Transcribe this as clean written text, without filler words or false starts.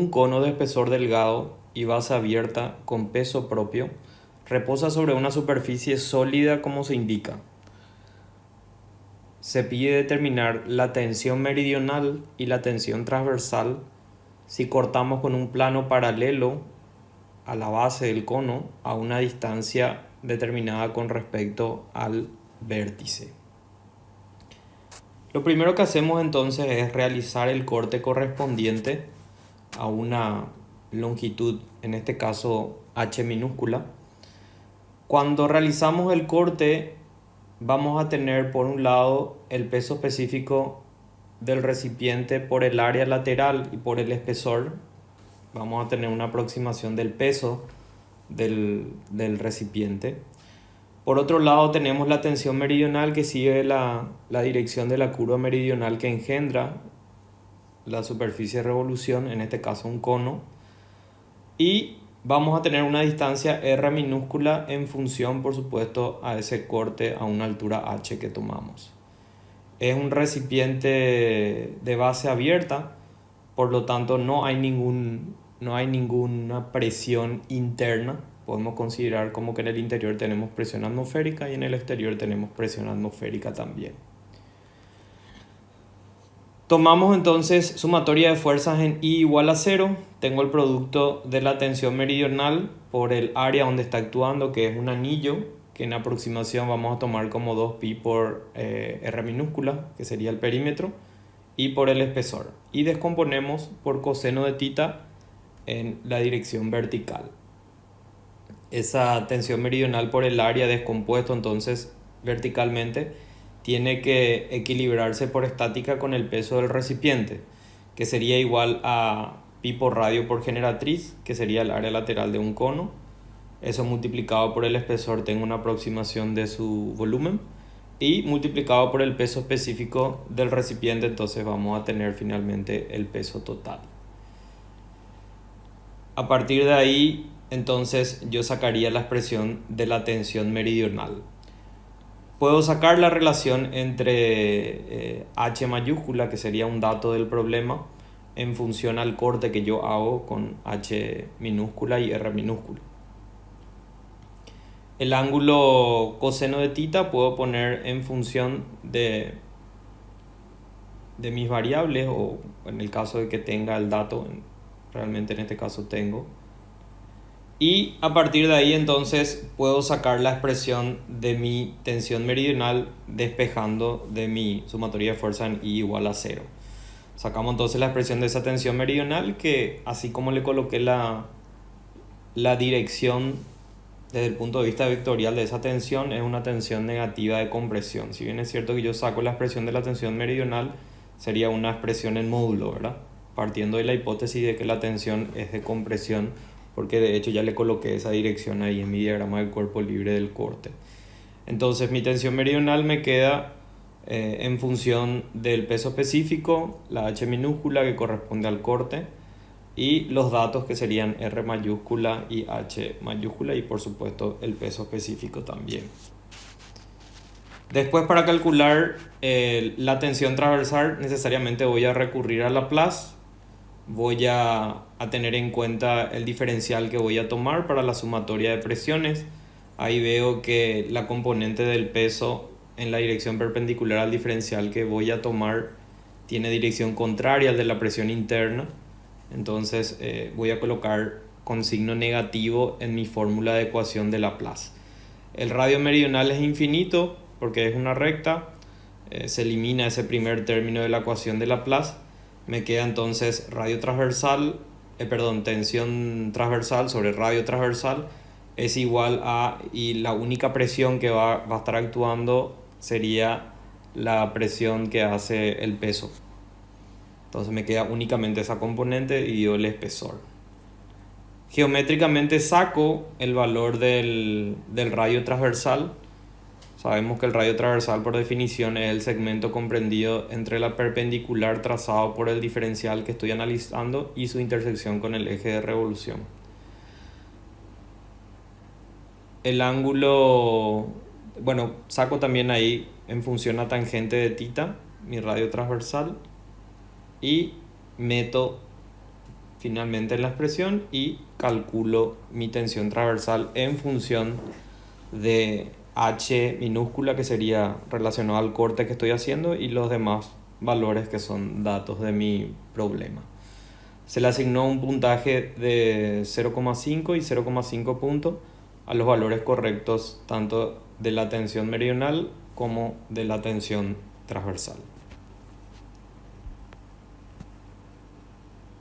Un cono de espesor delgado y base abierta con peso propio reposa sobre una superficie sólida como se indica. Se pide determinar la tensión meridional y la tensión transversal si cortamos con un plano paralelo a la base del cono a una distancia determinada con respecto al vértice. Lo primero que hacemos entonces es realizar el corte correspondiente a una longitud, en este caso h minúscula. Cuando realizamos el corte vamos a tener por un lado el peso específico del recipiente por el área lateral y por el espesor. Vamos a tener una aproximación del peso del recipiente. Por otro lado tenemos la tensión meridional que sigue la dirección de la curva meridional que engendra la superficie de revolución, en este caso un cono. Y vamos a tener una distancia r minúscula en función, por supuesto, a ese corte a una altura h que tomamos. Es un recipiente de base abierta, por lo tanto no hay ninguna presión interna. Podemos considerar como que en el interior tenemos presión atmosférica y en el exterior tenemos presión atmosférica también. Tomamos entonces sumatoria de fuerzas en I igual a 0. Tengo el producto de la tensión meridional por el área donde está actuando, que es un anillo, que en aproximación vamos a tomar como 2pi por r minúscula, que sería el perímetro, y por el espesor. Y descomponemos por coseno de tita en la dirección vertical. Esa tensión meridional por el área descompuesto entonces verticalmente tiene que equilibrarse por estática con el peso del recipiente, que sería igual a pi por radio por generatriz, que sería el área lateral de un cono. Eso multiplicado por el espesor tengo una aproximación de su volumen, y multiplicado por el peso específico del recipiente, entonces vamos a tener finalmente el peso total. A partir de ahí, entonces yo sacaría la expresión de la tensión meridional. Puedo sacar la relación entre h mayúscula, que sería un dato del problema, en función al corte que yo hago con h minúscula y r minúscula. El ángulo coseno de tita puedo poner en función de mis variables, o en el caso de que tenga el dato, realmente en este caso tengo. Y a partir de ahí entonces puedo sacar la expresión de mi tensión meridional despejando de mi sumatoria de fuerza en I igual a 0. Sacamos entonces la expresión de esa tensión meridional, que así como le coloqué la dirección desde el punto de vista vectorial de esa tensión, es una tensión negativa de compresión. Si bien es cierto que yo saco la expresión de la tensión meridional, sería una expresión en módulo, ¿verdad? Partiendo de la hipótesis de que la tensión es de compresión, porque de hecho ya le coloqué esa dirección ahí en mi diagrama del cuerpo libre del corte. Entonces mi tensión meridional me queda en función del peso específico, la h minúscula que corresponde al corte, y los datos que serían r mayúscula y h mayúscula, y por supuesto el peso específico también. Después, para calcular la tensión transversal, necesariamente voy a recurrir a Laplace. Voy a tener en cuenta el diferencial que voy a tomar para la sumatoria de presiones. Ahí veo que la componente del peso en la dirección perpendicular al diferencial que voy a tomar tiene dirección contraria al de la presión interna. Entonces voy a colocar con signo negativo en mi fórmula de ecuación de Laplace. El radio meridional es infinito porque es una recta. Se elimina ese primer término de la ecuación de Laplace. Me queda entonces tensión transversal sobre radio transversal es igual a, y la única presión que va a estar actuando sería la presión que hace el peso. Entonces me queda únicamente esa componente dividido el espesor. Geométricamente saco el valor del radio transversal. Sabemos que el radio transversal por definición es el segmento comprendido entre la perpendicular trazado por el diferencial que estoy analizando y su intersección con el eje de revolución. El ángulo, saco también ahí en función a tangente de tita mi radio transversal y meto finalmente en la expresión y calculo mi tensión transversal en función de H minúscula, que sería relacionado al corte que estoy haciendo, y los demás valores que son datos de mi problema. Se le asignó un puntaje de 0,5 y 0,5 puntos a los valores correctos tanto de la tensión meridional como de la tensión transversal.